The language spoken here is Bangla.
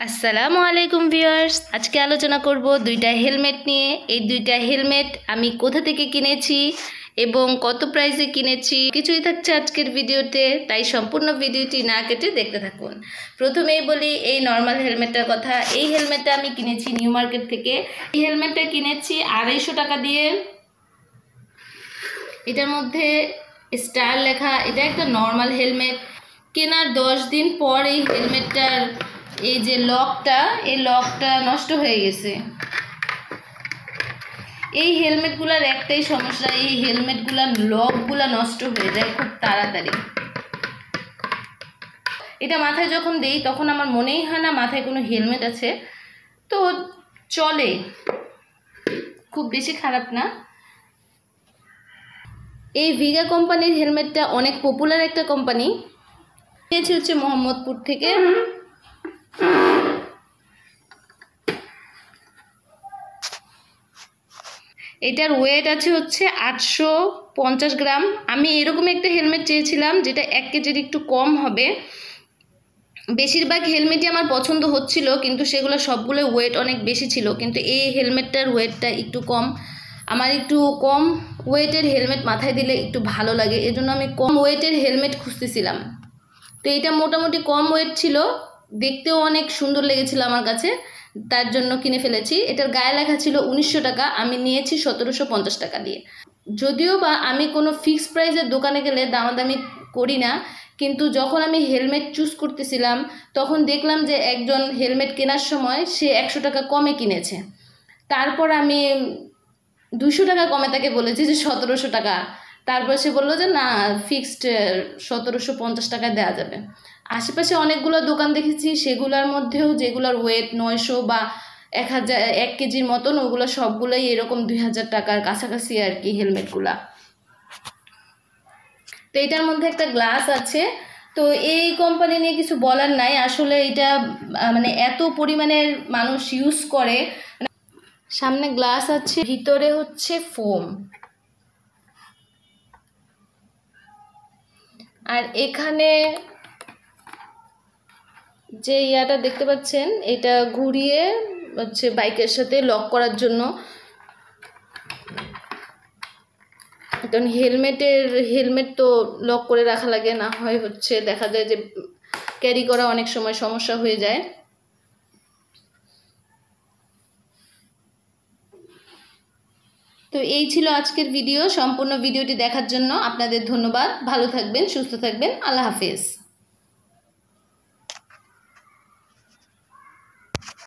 আসসালামু আলাইকুম ভিউয়ার্স, আজকে আলোচনা করব দুইটা হেলমেট নিয়ে। এই দুইটা হেলমেট আমি কোথা থেকে কিনেছি এবং কত প্রাইসে কিনেছি কিছুই থাকছে আজকের ভিডিওতে, তাই সম্পূর্ণ ভিডিওটি না কেটে দেখতে থাকুন। প্রথমেই বলি এই নর্মাল হেলমেটটার কথা। এই হেলমেটটা আমি কিনেছি নিউ মার্কেট থেকে। এই হেলমেটটা কিনেছি 250 টাকা দিয়ে। এটার মধ্যে স্টার লেখা। এটা একটা নর্মাল হেলমেট। কেনার 10 দিন পর এই হেলমেটটার এই যে লকটা নষ্ট হয়ে গেছে। এই হেলমেটগুলোর একটাই সমস্যা, এই হেলমেটগুলোর লকগুলো নষ্ট হয়ে যায় খুব তাড়াতাড়ি। এটা মাথায় যখন দেই তখন আমার মনেই হয় না মাথায় কোনো হেলমেট আছে, তো চলে, খুব বেশি খারাপ না। এই ভিগা কোম্পানির হেলমেটটা অনেক পপুলার একটা কোম্পানি। নিয়েছি হচ্ছে মোহাম্মদপুর থেকে। এটার ওয়েট আছে হচ্ছে 850 গ্রাম। আমি এরকম একটা হেলমেট চেয়েছিলাম যেটা 1 কেজির একটু কম হবে। বেশিরভাগ হেলমেটই আমার পছন্দ হচ্ছিল, কিন্তু সেগুলো সবগুলো ওয়েট অনেক বেশি ছিল, কিন্তু এই হেলমেটটার ওয়েটটা একটু কম। আমার একটু কম ওয়েটের হেলমেট মাথায় দিলে একটু ভালো লাগে, এজন্য আমি কম ওয়েটের হেলমেট খুঁজতেছিলাম। তো এটা মোটামুটি কম ওয়েট ছিল, দেখতেও অনেক সুন্দর লেগেছিল আমার কাছে, তার জন্য কিনে ফেলেছি। এটার গায়ে লেখা ছিল 1900 টাকা, আমি নিয়েছি 1750 টাকা দিয়ে। যদিও বা আমি কোনো ফিক্স প্রাইসের দোকানে গেলে দামাদামি করি না, কিন্তু যখন আমি হেলমেট চুজ করতেছিলাম তখন দেখলাম যে একজন হেলমেট কেনার সময় সে 100 টাকা কমে কিনেছে। তারপর আমি 200 টাকা কমে তাকে বলেছি যে 1700 টাকা। তারপর সে বললো যে না, ফিক্সড 1750 টাকায় দেওয়া যাবে। আশেপাশে অনেকগুলো দোকান দেখেছি, সেগুলোর মধ্যেও যেগুলোর ওয়েট 900 বা 1 কেজির মতন, ওগুলো সবগুলোই এরকম 2000 টাকার কাছাকাছি আর কি হেলমেটগুলা। তো এটার মধ্যে একটা গ্লাস আছে। তো এই কোম্পানি নিয়ে কিছু বলার নাই, আসলে এটা মানে এত পরিমাণের মানুষ ইউজ করে। সামনে গ্লাস আছে, ভিতরে হচ্ছে ফোম। আর এখানে যে ইয়াটা দেখতে পাচ্ছেন, এটা ঘুরিয়ে হচ্ছে বাইকের সাথে লক করার জন্য। কারণ হেলমেট তো লক করে রাখা লাগে, না হয় হচ্ছে দেখা যায় যে ক্যারি করা অনেক সময় সমস্যা হয়ে যায়। তো এই ছিল আজকের ভিডিও। সম্পূর্ণ ভিডিওটি দেখার জন্য আপনাদের ধন্যবাদ। ভালো থাকবেন, সুস্থ থাকবেন। আল্লাহ হাফেজ।